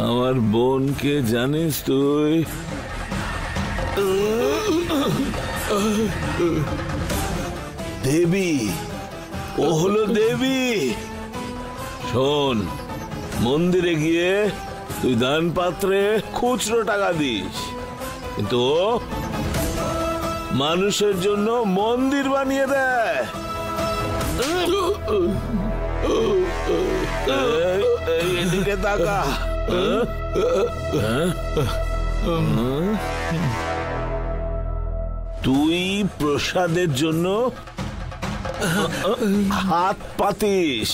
আমার বোনকে জানিস তুই? দেবী, ও হলো দেবী। শোন, মন্দিরে গিয়ে তুই দান পাত্রে খুচরো টাকা দিস, কিন্তু ও মানুষের জন্য মন্দির বানিয়ে দেয়। এদিকে তাকা। তুই প্রসাদের জন্য হাত পাতিস,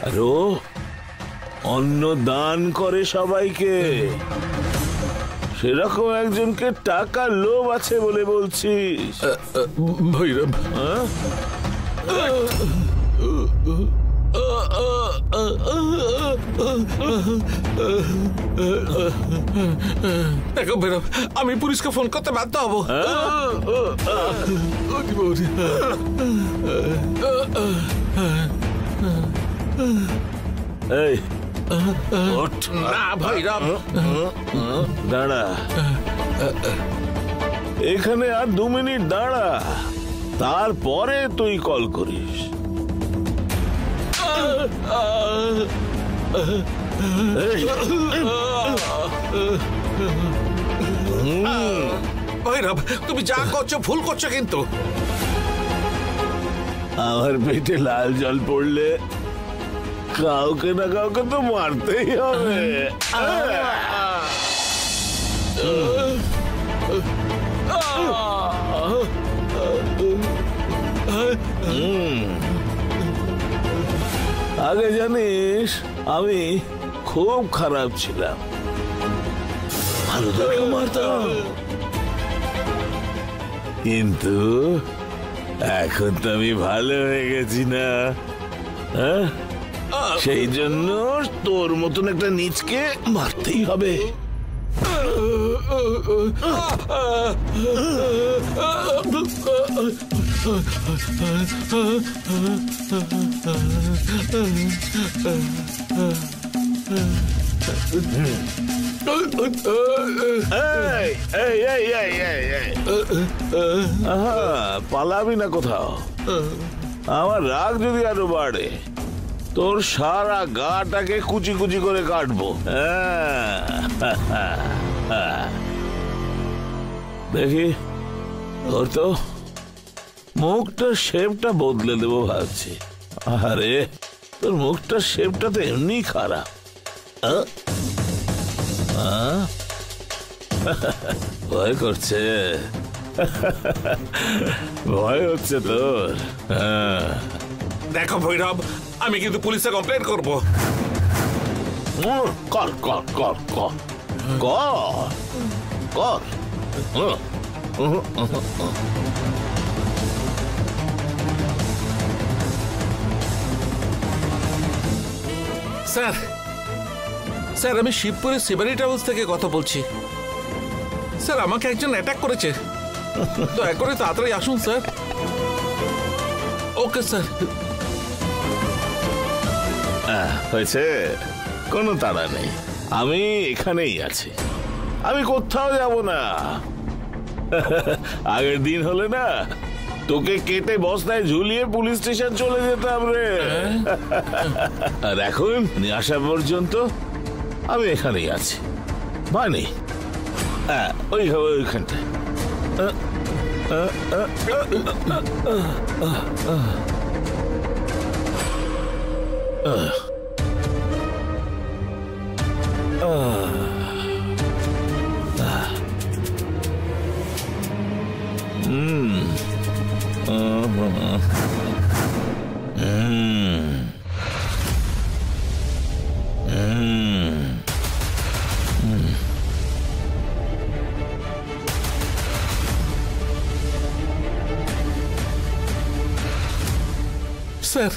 আর ও অন্ন দান করে সবাইকে। সেরকম একজনকে টাকার লোভ আছে বলে বলছিস? ভৈরব, দেখো ভৈরব, আমি পুলিশকে ফোন করতে বাধ্য হবো। এই না ভৈরব, দাঁড়া, এখানে আর 2 মিনিট দাঁড়া, তারপরে তুই কল করিস। ভৈরব, তুমি যা করছো ভুল করছো কিন্তু। আমার পেটে লাল জল পড়লে কাউকে না কাউকে তো মারতেই হবে। আগে জানিস আমি খুব খারাপ ছিলাম, ভালো করে মারতাম, কিন্তু এখন তো আমি ভালো হয়ে গেছি না। হ্যাঁ, সেই জন্য তোর মতন একটা নীচকে মারতেই হবে। পালাবি না কোথাও। আমার রাগ যদি আরো বাড়ে, তোর সারা গাটাকে কুচি কুচি করে কাটবো। দেখি, তোর তো মুখটার শেপটা বদলে দেবো ভাবছি। আরে তোর মুখটার শেপটা তো এমনি খারাপ। ভয় করছে, ভয় হচ্ছে তোর? দেখো ভৈরব, আমি কিন্তু পুলিশে কমপ্লেন করবো। কর কর কর কর কর কর। স্যার, স্যার আমি শিবপুরের শিবানী ট্রাভেলস থেকে কথা বলছি। স্যার আমাকে একজন অ্যাটাক করেছে, দয়া করে তাড়াতাড়ি আসুন স্যার। Okay sir. হয়েছে, কোনো তাড়া নেই, আমি এখানেই আছি, আমি কোথাও যাব না। আগের দিন হলে না তোকে কেটে বস্তায় ঝুলিয়ে পুলিশ স্টেশন চলে যেতাম রে। আর এখন নিয়ে আসা পর্যন্ত আমি এখানেই আছি, ভয় নেই। ওইখানটায় স্যার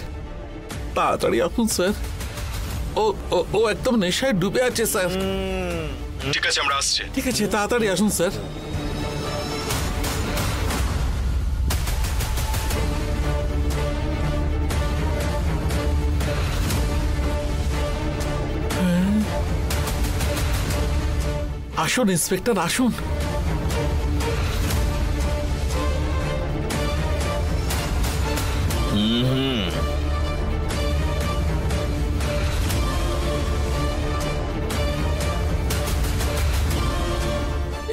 তাড়াতাড়ি আসুন স্যার, ও ও ও একদম নেশায় ডুবে আছে স্যার। ঠিক আছে, আমরা আসছি। ঠিক আছে, তাড়াতাড়ি আসুন স্যার। আসুন ইন্সপেক্টর, আসুন।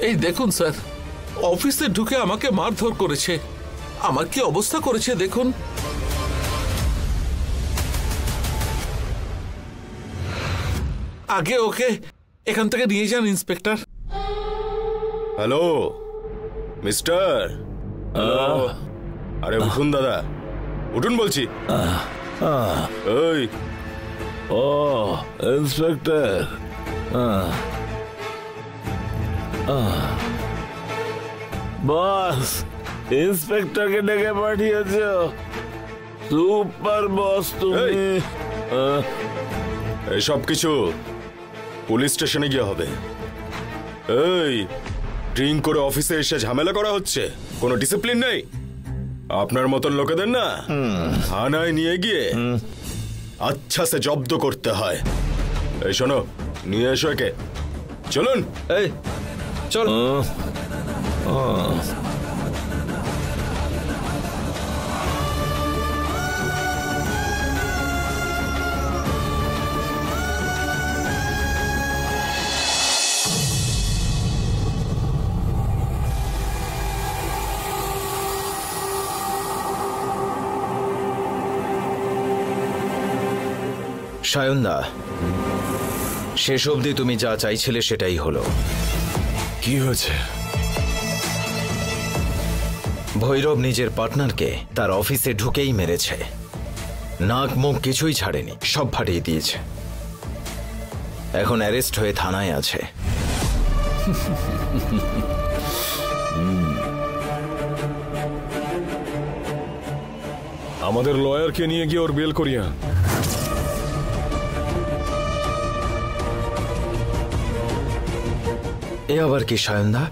এই দেখুন স্যার, অফিসে ঢুকে আমাকে মারধর করেছে। আমার কি অবস্থা করেছে দেখুন। আগে ওকে এখান থেকে নিয়ে যান ইন্সপেক্টর। Hello mister, hello. আরে উঠুন দাদা, উঠুন বলছি। এই ও ইন্সপেক্টর, বস ইন্সপেক্টরকে ডেকে পাঠিয়েছ। সুপার বস তুমি। সব কিছু পুলিশ স্টেশনে গিয়ে হবে। এই ড্রিঙ্ক করে অফিসে এসে ঝামেলা করা হচ্ছে, কোনো ডিসিপ্লিন নেই। আপনার মতন লোকেদের না থানায় নিয়ে গিয়ে আচ্ছা সে জব্দ করতে হয়। এই শোনো, নিয়ে এসো একে। চলুন, এই চল। সায়নদা, শেষ অবধি তুমি যা চাইছিলে সেটাই হলো। কি হয়েছে? ভৈরব নিজের পার্টনারকে তার অফিসে ঢুকেই মেরেছে। নাক মুখ কিছুই ছাড়েনি, সব ফাটিয়ে দিয়েছে। এখন অ্যারেস্ট হয়ে থানায় আছে। আমাদের লয়ারকে নিয়ে গিয়ে ওর বেল করিয়া। এ আবার কি সায়নদা?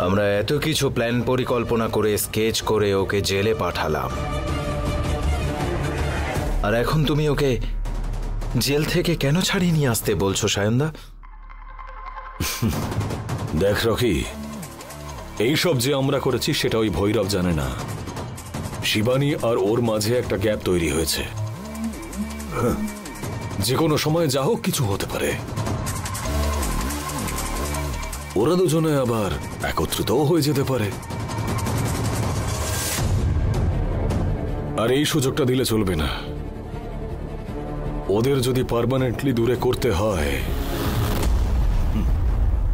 আমরা এত কিছু প্ল্যান পরিকল্পনা করে স্কেচ করে ওকে জেলে পাঠালাম, আর এখন তুমি ওকে জেল থেকে কেন ছাড়িয়ে নিয়ে আসতে বলছো সায়নদা? দেখ রকি, এইসব যে আমরা করেছি সেটা ওই ভৈরব জানে না। শিবানী আর ওর মাঝে একটা গ্যাপ তৈরি হয়েছে। যে কোনো সময় যা হোক কিছু হতে পারে। ওরা দুজনে আবার একত্রিতও হয়ে যেতে পারে, আর এই সুযোগটা দিলে চলবে না। ওদের যদি পার্মানেন্টলি দূরে করতে হয়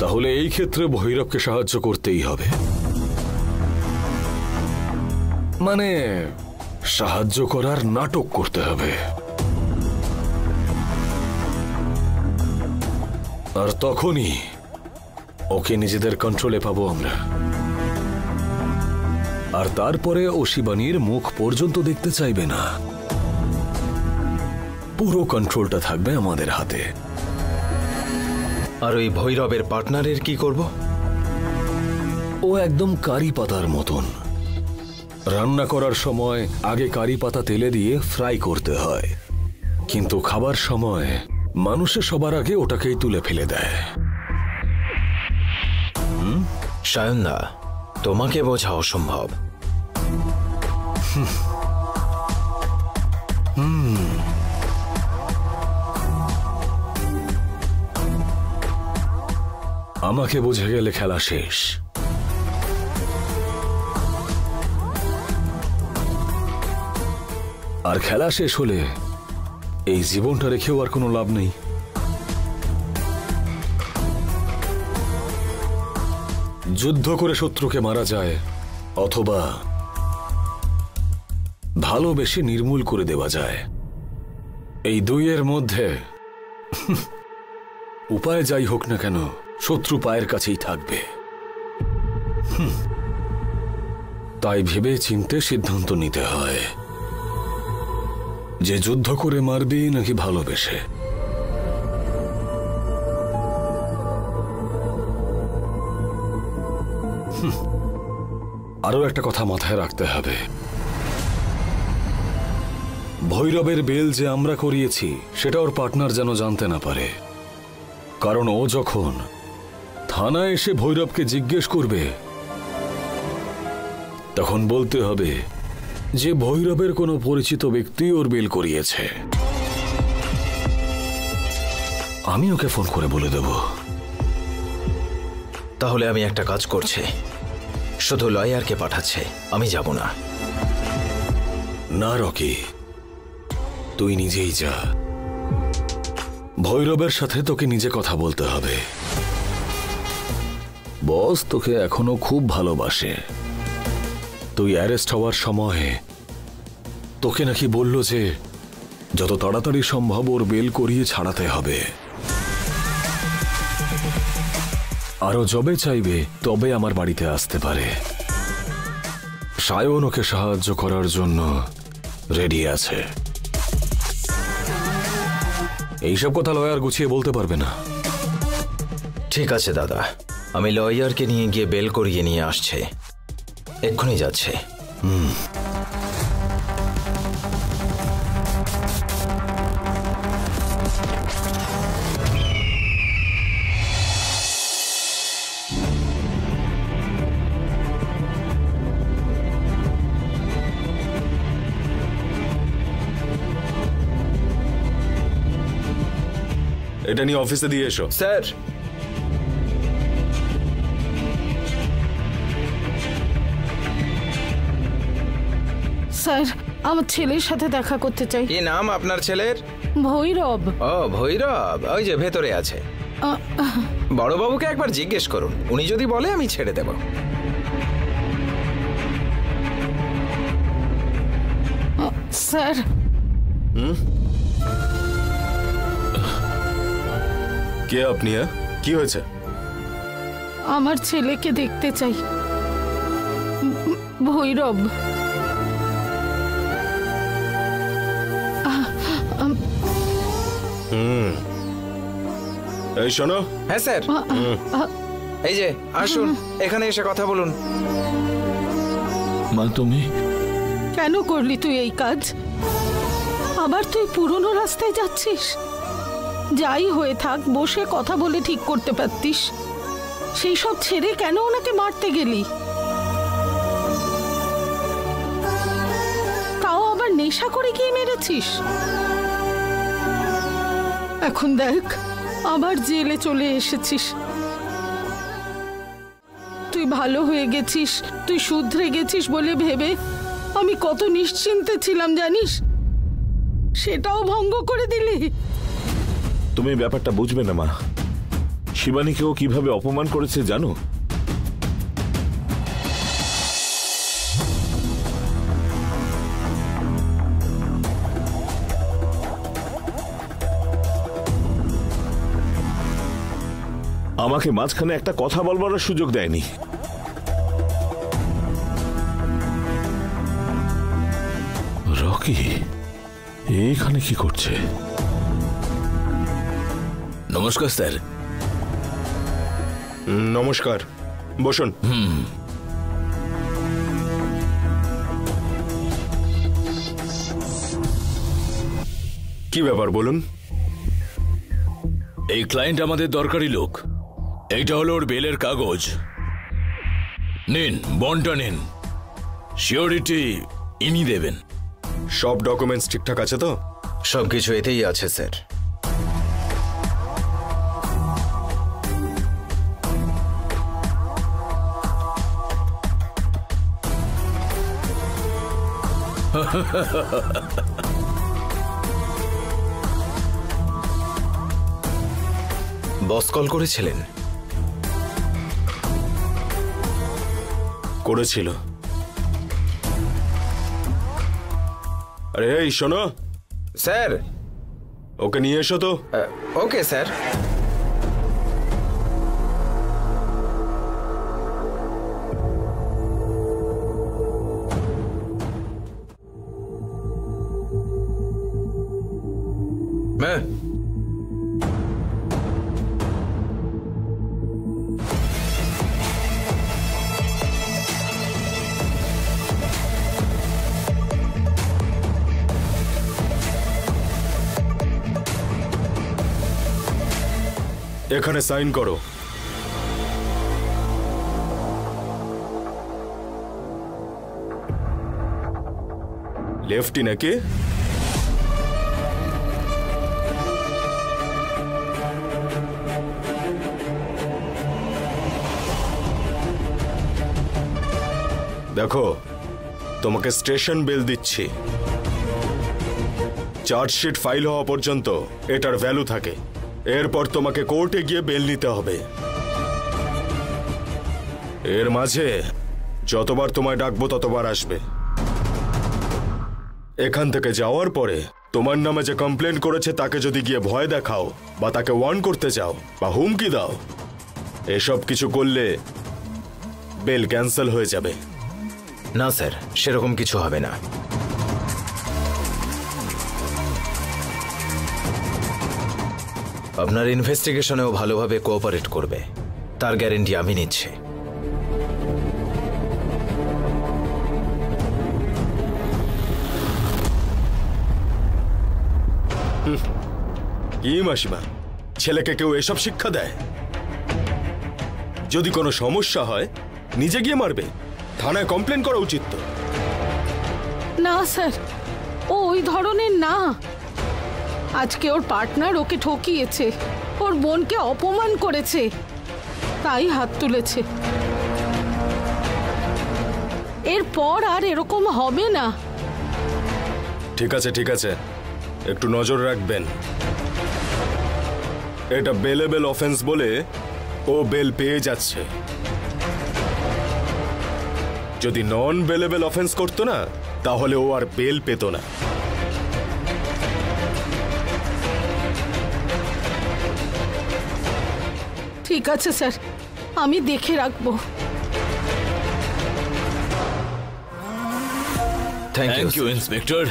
তাহলে এই ক্ষেত্রে ভৈরবকে সাহায্য করতেই হবে। মানে সাহায্য করার নাটক করতে হবে, আর তখনই ওকে নিজেদের কন্ট্রোলে পাবো আমরা। আর তারপরে ও শিবানীর মুখ পর্যন্ত দেখতে চাইবে না। পুরো কন্ট্রোলটা থাকবে আমাদের হাতে। আর ওই ভৈরবের পার্টনারের কি করব? ও একদম কারি পাতার মতন। রান্না করার সময় আগে কারি পাতা তেলে দিয়ে ফ্রাই করতে হয়, কিন্তু খাবার সময় মানুষের সবার আগে ওটাকেই তুলে ফেলে দেয়। সায়নদা, তোমাকে বোঝা অসম্ভব। আমাকে বুঝে গেলে খেলা শেষ। আর খেলা শেষ হলে এই জীবনটা রেখেও আর কোনো লাভ নেই। যুদ্ধ করে শত্রুকে মারা যায়, অথবা ভালোবেসে নির্মূল করে দেওয়া যায়। এই দুইয়ের মধ্যে উপায় যাই হোক না কেন, শত্রু পায়ের কাছেই থাকবে। তাই ভেবে চিন্তে সিদ্ধান্ত নিতে হয় যে যুদ্ধ করে মারবি নাকি ভালোবেসে। আরো একটা কথা মাথায় রাখতে হবে, ভৈরবের বেল যে আমরা করিয়েছি সেটা ওর পার্টনার যেন জানতে না পারে। কারণ ও যখন থানায় এসে ভৈরবকে জিজ্ঞেস করবে, তখন বলতে হবে যে ভৈরবের কোনো পরিচিত ব্যক্তি ওর বেল করিয়েছে। আমি ওকে ফোন করে বলে দেব। তাহলে আমি একটা কাজ করছি, শুধু লয়ারকে পাঠাচ্ছে, আমি যাব না। না রকি, তুই নিজেই যা। ভৈরবের সাথে তোকে নিজে কথা বলতে হবে। বস তোকে এখনো খুব ভালোবাসে। তুই অ্যারেস্ট হওয়ার সময় তোকে নাকি বলল যে যত তাড়াতাড়ি সম্ভব ওর বেল করিয়ে ছাড়াতে হবে। আরো যবে চাইবে তবে আমার বাড়িতে আসতে পারে। সায়ন ওকে সাহায্য করার জন্য রেডি আছে। এইসব কথা লয়ার গুছিয়ে বলতে পারবে না। ঠিক আছে দাদা, আমি লয়ারকে নিয়ে গিয়ে বেল করিয়ে নিয়ে আসছে, এক্ষুনি যাচ্ছে। এটা নিয়ে অফিসে দিয়ে এসো। স্যার, স্যার, আমার ছেলের সাথে দেখা করতে চাই। কি নাম আপনার ছেলের? ভৈরব। ও ভৈরব, ওই যে ভেতরে আছে। বড়বাবুকে একবার জিজ্ঞেস করুন, উনি যদি বলে আমি ছেড়ে দেব। স্যার, কে আপনি? কি হয়েছে? আমার ছেলেকে দেখতে চাই। ভৈরব। এই শোনো। হ্যাঁ স্যার, এই যে আসুন, এখানে এসে কথা বলুন। মা তুমি কেন করলি তুই এই কাজ? আবার তুই পুরনো রাস্তায় যাচ্ছিস? যাই হয়ে থাক, বসে কথা বলে ঠিক করতে পারতিস। সেই সব ছেড়ে কেন ওনাকে মারতে গেলি? তাও আবার নেশা করে গিয়ে মেরেছিস। এখন দেখ, আবার জেলে চলে এসেছিস। তুই ভালো হয়ে গেছিস, তুই শুধরে গেছিস বলে ভেবে আমি কত নিশ্চিন্তে ছিলাম জানিস? সেটাও ভঙ্গ করে দিলি। তুমি ব্যাপারটা বুঝবে না মা। শিবানীকেও কিভাবে অপমান করেছে জানো? আমাকে মাঝখানে একটা কথা বলবার সুযোগ দেয়নি। রকি এখানে কি করছে? নমস্কার স্যার। নমস্কার, বসুন। কি ব্যাপার বলুন? এই ক্লায়েন্ট আমাদের দরকারি লোক। এইটা হলো ওর বেলের কাগজ। নিন, বন্ডটা নিন। সিওরিটি ইনি দেবেন। সব ডকুমেন্টস ঠিকঠাক আছে তো? সবকিছু এতেই আছে স্যার। বস কল করেছিলেন? করেছিল। আরে এই শোনো স্যার, ওকে নিয়ে এসো তো। Okay sir. এখানে সাইন করো। লেফটি নাকি? দেখো, তোমাকে স্টেশন বেল দিচ্ছি। চার্জশিট ফাইল হওয়া পর্যন্ত এটার ভ্যালু থাকে। এরপর তোমাকে কোর্টে গিয়ে বেল নিতে হবে। এর মাঝে যতবার তোমায় ডাকবো ততবার আসবে। এখান থেকে যাওয়ার পরে তোমার নামে যে কমপ্লেন করেছে তাকে যদি গিয়ে ভয় দেখাও বা তাকে ওয়ার্ন করতে চাও বা হুমকি দাও, এসব কিছু করলে বেল ক্যান্সেল হয়ে যাবে। না স্যার, সেরকম কিছু হবে না। আপনার ইনভেস্টিগেশনেও ভালোভাবে কোঅপারেট করবে, তার গ্যারেন্টি আমি নিচ্ছি। কি মাসিমা, ছেলেকে কেউ এসব শিক্ষা দেয়? যদি কোনো সমস্যা হয় নিজে গিয়ে মারবে, থানায় কমপ্লেন করা উচিত তো। না স্যার, ও ওই ধরনের না। আজকে ওর পার্টনার ওকে ঠকিয়েছে, ওর বোনকে অপমান করেছে, তাই হাত তুলেছে। এরপর আর এরকম হবে না। ঠিক আছে ঠিক আছে, একটু নজর রাখবেন। এটা বেলেবল অফেন্স বলে ও বেল পেয়ে যাচ্ছে। যদি নন বেলেবল অফেন্স করতো না, তাহলে ও আর বেল পেত না। ঠিক আছে স্যার, আমি দেখে রাখবো। Thank you. ইন্সপেক্টর।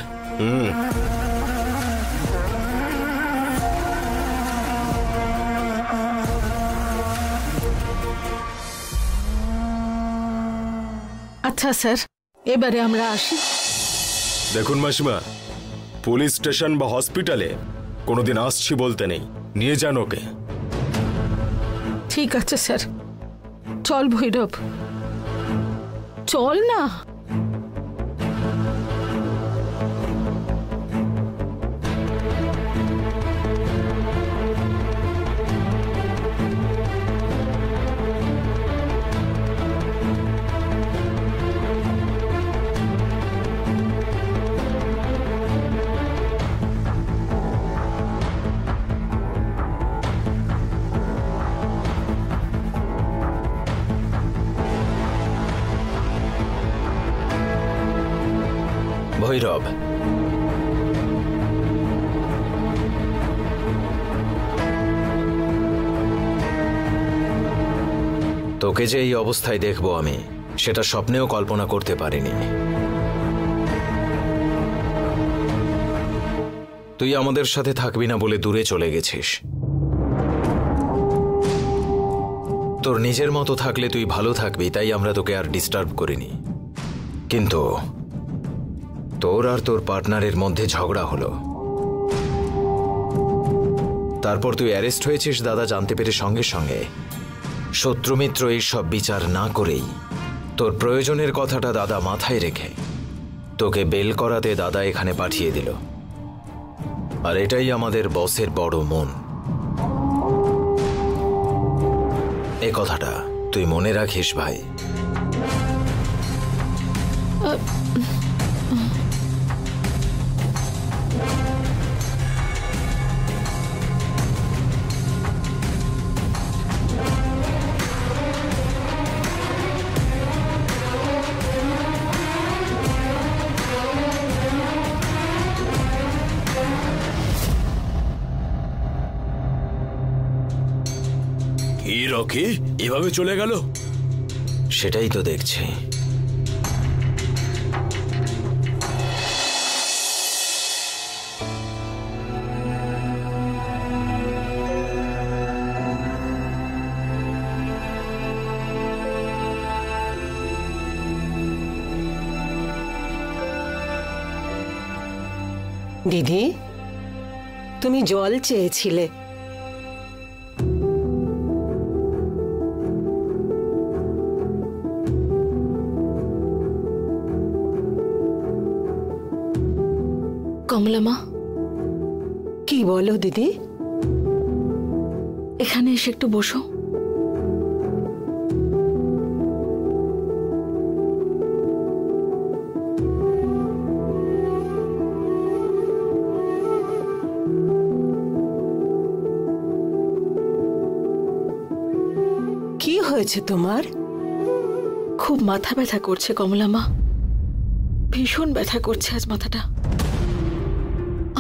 আচ্ছা স্যার, এবারে আমরা আসি। দেখুন মাসিমা, পুলিশ স্টেশন বা হসপিটালে কোনোদিন আসছি বলতে নেই, নিয়ে যান ওকে। ঠিক আছে স্যার, চল ভৈরব, চল না। ভৈরব, তোকে যে এই অবস্থায় দেখবো আমি, সেটা স্বপ্নেও কল্পনা করতে পারিনি। তুই আমাদের সাথে থাকবি না বলে দূরে চলে গেছিস। তোর নিজের মতো থাকলে তুই ভালো থাকবি, তাই আমরা তোকে আর ডিস্টার্ব করিনি। কিন্তু তোর আর তোর পার্টনারের মধ্যে ঝগড়া হলো, তারপর তুই অ্যারেস্ট হয়েছিস দাদা জানতে পেরে সঙ্গে সঙ্গে। শত্রুমিত্র এইসব বিচার না করেই তোর প্রয়োজনের কথাটা দাদা মাথায় রেখে তোকে বেল করাতে দাদা এখানে পাঠিয়ে দিল। আর এটাই আমাদের বসের বড় মন। এ কথাটা তুই মনে রাখিস ভাই। কি রকি, এভাবে চলে গেল? সেটাই তো দেখছি। দিদি, তুমি জল চেয়েছিলে। কমলা মা, কি বলো দিদি? এখানে এসে একটু বসো। কি হয়েছে তোমার? খুব মাথা ব্যথা করছে কমলা মা, ভীষণ ব্যথা করছে আজ মাথাটা।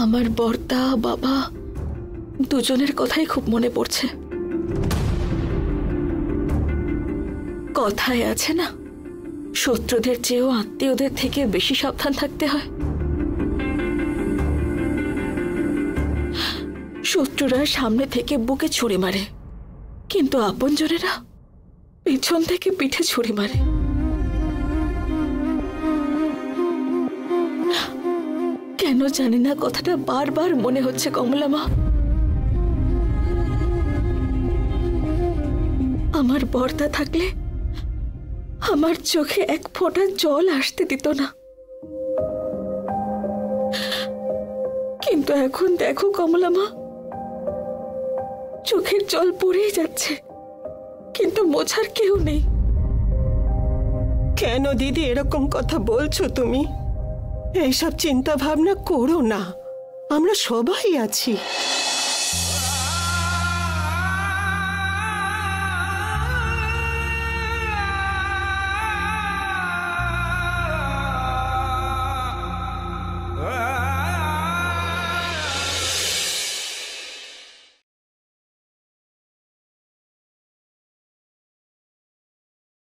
আমার বর্দা বাবা দুজনের কথাই খুব মনে পড়ছে। কথায় আছে না, শত্রুদের চেয়েও আত্মীয়দের থেকে বেশি সাবধান থাকতে হয়। শত্রুরা সামনে থেকে বুকে ছুরি মারে, কিন্তু আপনজনেরা পেছন থেকে পিঠে ছুরি মারে। কেন জানি না কথাটা বারবার মনে হচ্ছে কমলা মা। আমার বর্দা থাকলে আমার চোখে এক ফোঁটা জল আসতে দিত না, কিন্তু এখন দেখো কমলা মা, চোখের জল পড়েই যাচ্ছে, কিন্তু মোছার কেউ নেই। কেন দিদি এরকম কথা বলছো তুমি? এইসব চিন্তা ভাবনা করো না, আমরা সবাই আছি।